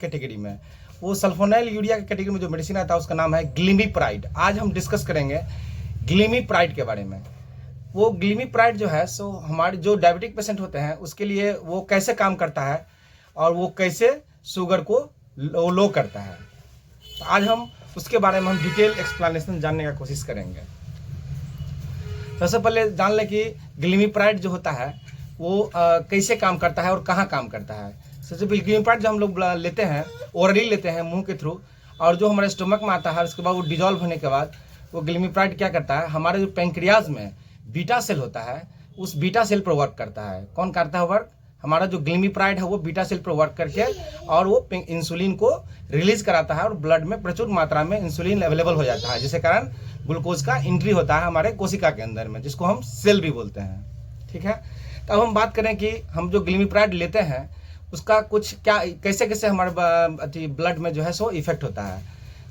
Category में, वो sulfonyl urea की कैटेगरी में जो मेडिसिन आता है उसका नाम है ग्लिमिप्राइड। आज हम डिस्कस करेंगे ग्लिमिप्राइड के बारे में। वो ग्लिमिप्राइड जो है सो हमारे जो डायबिटिक पेशेंट होते हैं उसके लिए वो कैसे काम करता है और वो कैसे शुगर को लो करता है। तो आज हम उसके बारे में हम डिटेल एक्सप्लेनेशन जानने का कोशिश करेंगे। सबसे पहले जान लें कि ग्लिमिप्राइड जो होता है वो कैसे काम करता है और कहाँ काम करता है। सबसे पहले ग्लिमिप्राइड जो हम लोग लेते हैं ओरली लेते हैं मुंह के थ्रू, और जो हमारे स्टमक में आता है उसके बाद वो डिजॉल्व होने के बाद वो ग्लिमिप्राइड क्या करता है, हमारे जो पेंक्रियाज में बीटा सेल होता है उस बीटा सेल पर वर्क करता है। कौन करता है वर्क? हमारा जो ग्लिमिप्राइड है वो बीटा सेल पर वर्क करके और वो इंसुलिन को रिलीज कराता है और ब्लड में प्रचुर मात्रा में इंसुलिन अवेलेबल हो जाता है, जिसके कारण ग्लूकोज का एंट्री होता है हमारे कोशिका के अंदर में, जिसको हम सेल भी बोलते हैं। ठीक है, तो अब हम बात करें कि हम जो ग्लिमिप्राइड लेते हैं उसका कुछ क्या कैसे कैसे हमारे ब्लड में जो है सो इफेक्ट होता है।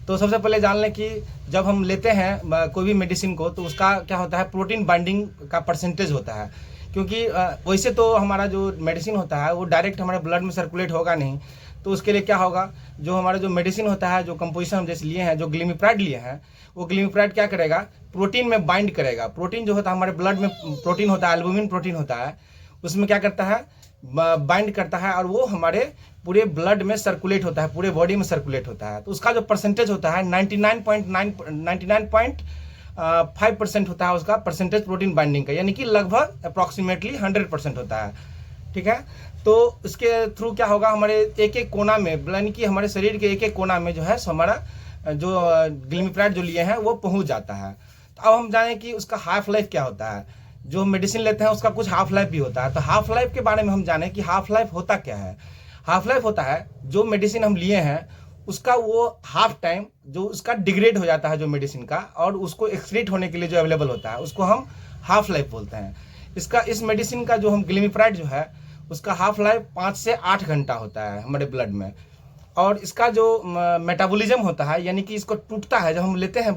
तो सबसे पहले जान लें कि जब हम लेते हैं कोई भी मेडिसिन को तो उसका क्या होता है, प्रोटीन बाइंडिंग का परसेंटेज होता है। क्योंकि वैसे तो हमारा जो मेडिसिन होता है वो डायरेक्ट हमारे ब्लड में सर्कुलेट होगा नहीं, तो उसके लिए क्या होगा, जो हमारा जो मेडिसिन होता है, जो कंपोजिशन हम जैसे लिए हैं, जो ग्लिमिप्राइड लिए हैं, वो ग्लिमिप्राइड क्या करेगा, प्रोटीन में बाइंड करेगा। प्रोटीन जो होता है हमारे ब्लड में प्रोटीन होता है, एल्बुमिन प्रोटीन होता है, उसमें क्या करता है, बाइंड करता है और वो हमारे पूरे ब्लड में सर्कुलेट होता है, पूरे बॉडी में सर्कुलेट होता है। तो उसका जो परसेंटेज होता है 99.5% होता है उसका परसेंटेज प्रोटीन बाइंडिंग का, यानी कि लगभग अप्रॉक्सीमेटली 100% होता है। ठीक है, तो इसके थ्रू क्या होगा, हमारे एक एक कोना में, यानी कि हमारे शरीर के एक एक कोना में जो है हमारा जो ग्लिमिप्राइड जो लिए हैं वो पहुंच जाता है। तो अब हम जानें कि उसका हाफ लाइफ क्या होता है। जो मेडिसिन लेते हैं उसका कुछ हाफ लाइफ भी होता है, तो हाफ लाइफ के बारे में हम जानें कि हाफ लाइफ होता क्या है। हाफ लाइफ होता है जो मेडिसिन हम लिए हैं उसका वो हाफ टाइम जो उसका डिग्रेड हो जाता है जो मेडिसिन का, और उसको एक्सक्रीट होने के लिए जो अवेलेबल होता है उसको हम हाफ लाइफ बोलते हैं। इस मेडिसिन का जो हम ग्लिमिप्राइड जो है उसका हाफ लाइफ 5 से 8 घंटा होता है हमारे ब्लड में। और इसका जो मेटाबॉलिज्म होता है, यानी कि इसको टूटता है, जब हम लेते हैं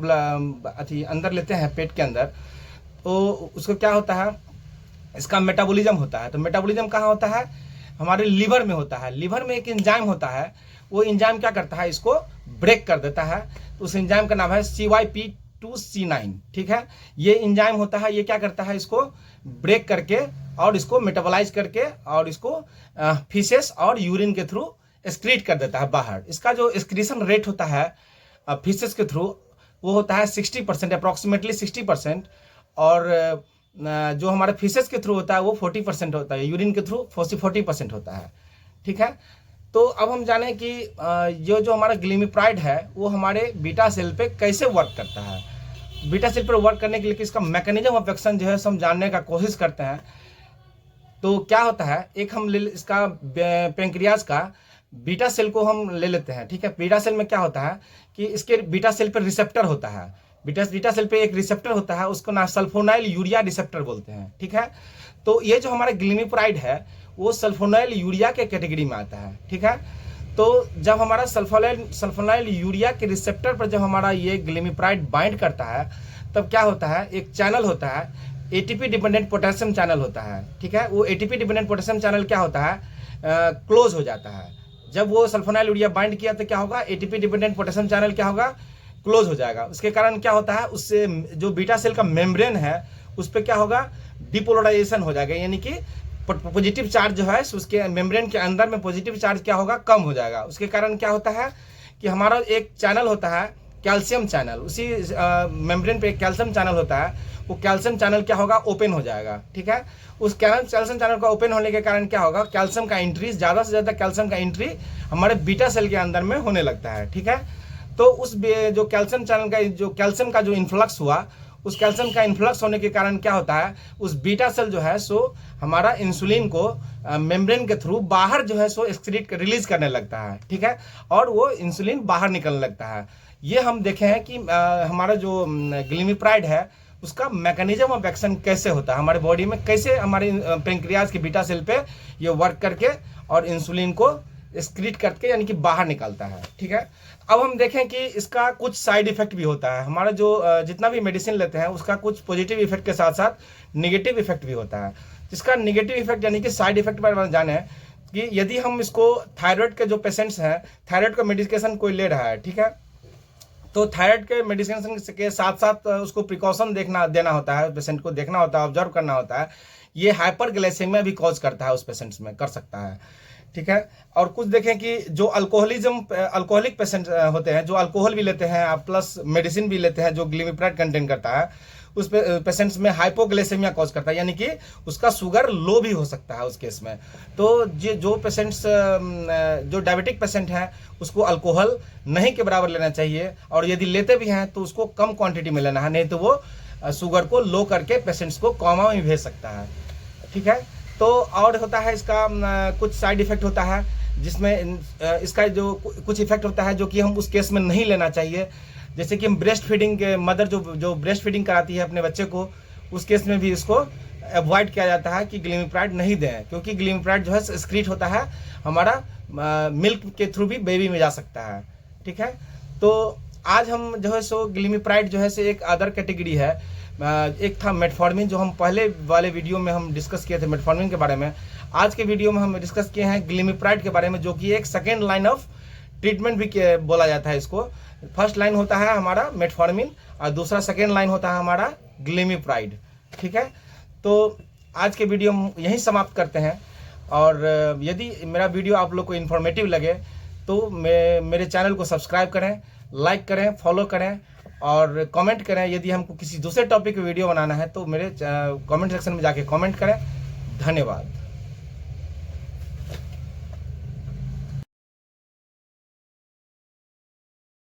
अंदर लेते हैं पेट के अंदर, तो उसको क्या होता है, इसका मेटाबॉलिज्म होता है। तो मेटाबॉलिज्म कहाँ होता है, हमारे लीवर में होता है। लीवर में एक एंजाइम होता है, वो एंजाइम क्या करता है, इसको ब्रेक कर देता है। तो उस एंजाइम का नाम है CYP2C9। ठीक है, ये एंजाइम होता है, ये क्या करता है, इसको ब्रेक करके और इसको मेटाबोलाइज करके और इसको फीसेस और यूरिन के थ्रू एक्सक्रीट कर देता है बाहर। इसका जो एक्सक्रीशन रेट होता है फीसेस के थ्रू वो होता है 60%, अप्रॉक्सीमेटली 60%, और जो हमारे फीसेस के थ्रू होता है वो 40% होता है, यूरिन के थ्रू 40% होता है। ठीक है, तो अब हम जानें कि ये जो हमारा ग्लिमिप्राइड है वो हमारे बीटा सेल पे कैसे वर्क करता है। बीटा सेल पर वर्क करने के लिए इसका मैकेनिज्म ऑफ एक्शन जो है हम जानने का कोशिश करते हैं। तो क्या होता है, एक हम इसका पेंक्रियाज का बीटा सेल को हम ले लेते हैं। ठीक है, बीटा सेल में क्या होता है कि इसके बीटा सेल पर रिसेप्टर होता है। बीटा सेल पे एक रिसेप्टर होता है, उसको ना सल्फोनाइल यूरिया रिसेप्टर बोलते हैं। ठीक है, तो ये जो हमारा ग्लिमिप्राइड है वो सल्फोनाइल यूरिया के कैटेगरी में आता है। ठीक है, तो जब हमारा सल्फोनाइल यूरिया के रिसेप्टर पर जब हमारा ये ग्लिमिप्राइड बाइंड करता है तब क्या होता है, एक चैनल होता है, एटीपी डिपेंडेंट पोटेशियम चैनल होता है। ठीक है, वो एटीपी डिपेंडेंट पोटेशियम चैनल क्या होता है, क्लोज हो जाता है। जब वो सल्फोनाइल यूरिया बाइंड किया तो क्या होगा, एटीपी डिपेंडेंट पोटेशियम चैनल क्या होगा, क्लोज हो जाएगा। उसके कारण क्या होता है, उससे जो बीटा सेल का मेम्ब्रेन है उस पर क्या होगा, डिपोलराइजेशन हो जाएगा, यानी कि पॉजिटिव चार्ज जो है उसके मेम्ब्रेन के अंदर में पॉजिटिव चार्ज क्या होगा, कम हो जाएगा। उसके कारण क्या होता है कि हमारा एक चैनल होता है कैल्शियम चैनल, उसी मेम्ब्रेन पे एक कैल्शियम चैनल होता है, वो कैल्शियम चैनल क्या होगा, ओपन हो जाएगा। ठीक है, उस कैल्शियम चैनल का ओपन होने के कारण क्या होगा, कैल्शियम का एंट्री, ज़्यादा से ज़्यादा कैल्शियम का एंट्री हमारे बीटा सेल के अंदर में होने लगता है। ठीक है, तो उस जो कैल्शियम चैनल का जो कैल्शियम का जो इन्फ्लक्स हुआ, उस कैल्शियम का इन्फ्लक्स होने के कारण क्या होता है, उस बीटा सेल जो है सो हमारा इंसुलिन को मेम्ब्रेन के थ्रू बाहर जो है सो एक्सक्रीट रिलीज करने लगता है। ठीक है, और वो इंसुलिन बाहर निकलने लगता है। ये हम देखे हैं कि हमारा जो ग्लिमिप्राइड है उसका मैकेनिज्म ऑफ एक्शन कैसे होता है हमारे बॉडी में, कैसे हमारे पेंक्रियाज के बीटा सेल पे ये वर्क करके और इंसुलिन को एक्सक्रीट करके यानी कि बाहर निकालता है। ठीक है, अब हम देखें कि इसका कुछ साइड इफेक्ट भी होता है। हमारा जो जितना भी मेडिसिन लेते हैं उसका कुछ पॉजिटिव इफेक्ट के साथ साथ नेगेटिव इफेक्ट भी होता है। इसका नेगेटिव इफेक्ट यानी कि साइड इफेक्ट पर जाने कि यदि हम इसको थायराइड के जो पेशेंट्स हैं, थायराइड का मेडिकेशन कोई ले रहा है, ठीक है, तो थायराइड के मेडिसिन के साथ साथ उसको प्रिकॉशन देना होता है, पेशेंट को देखना होता है, ऑब्जर्व करना होता है। ये हाइपरग्लाइसेमिया भी कॉज करता है उस पेशेंट्स में, कर सकता है, ठीक है। और कुछ देखें कि जो अल्कोहलिक पेशेंट होते हैं, जो अल्कोहल भी लेते हैं प्लस मेडिसिन भी लेते हैं जो ग्लिमिप्राइड कंटेन करता है, उस पेशेंट्स में हाइपोग्लाइसेमिया कॉज करता है, यानी कि उसका शुगर लो भी हो सकता है उस केस में। तो जो पेशेंट्स जो डायबिटिक पेशेंट हैं उसको अल्कोहल नहीं के बराबर लेना चाहिए, और यदि लेते भी हैं तो उसको कम क्वांटिटी में लेना है, नहीं तो वो शुगर को लो करके पेशेंट्स को कोमा में भेज सकता है, ठीक है। तो और होता है इसका कुछ साइड इफेक्ट होता है, जिसमें इसका जो कुछ इफेक्ट होता है जो कि हम उस केस में नहीं लेना चाहिए। जैसे कि हम ब्रेस्ट फीडिंग के मदर जो ब्रेस्ट फीडिंग कराती है अपने बच्चे को, उस केस में भी इसको अवॉइड किया जाता है कि ग्लिमिप्राइड नहीं दें, क्योंकि ग्लिमिप्राइड जो है एक्सक्रीट होता है हमारा मिल्क के थ्रू भी बेबी में जा सकता है, ठीक है। तो आज हम जो है सो ग्लिमिप्राइड जो है से एक अदर कैटेगरी है। एक था मेटफॉर्मिन, जो हम पहले वाले वीडियो में हम डिस्कस किए थे मेटफॉर्मिन के बारे में। आज के वीडियो में हम डिस्कस किए हैं ग्लिमिप्राइड के बारे में, जो कि एक सेकेंड लाइन ऑफ ट्रीटमेंट भी बोला जाता है इसको। फर्स्ट लाइन होता है हमारा मेटफॉर्मिन और दूसरा सेकेंड लाइन होता है हमारा ग्लिमिप्राइड, ठीक है। तो आज के वीडियो हम यहीं समाप्त करते हैं, और यदि मेरा वीडियो आप लोग को इन्फॉर्मेटिव लगे तो मेरे चैनल को सब्सक्राइब करें, लाइक करें, फॉलो करें और कमेंट करें। यदि हमको किसी दूसरे टॉपिक पे वीडियो बनाना है तो मेरे कमेंट सेक्शन में जाके कमेंट करें। धन्यवाद।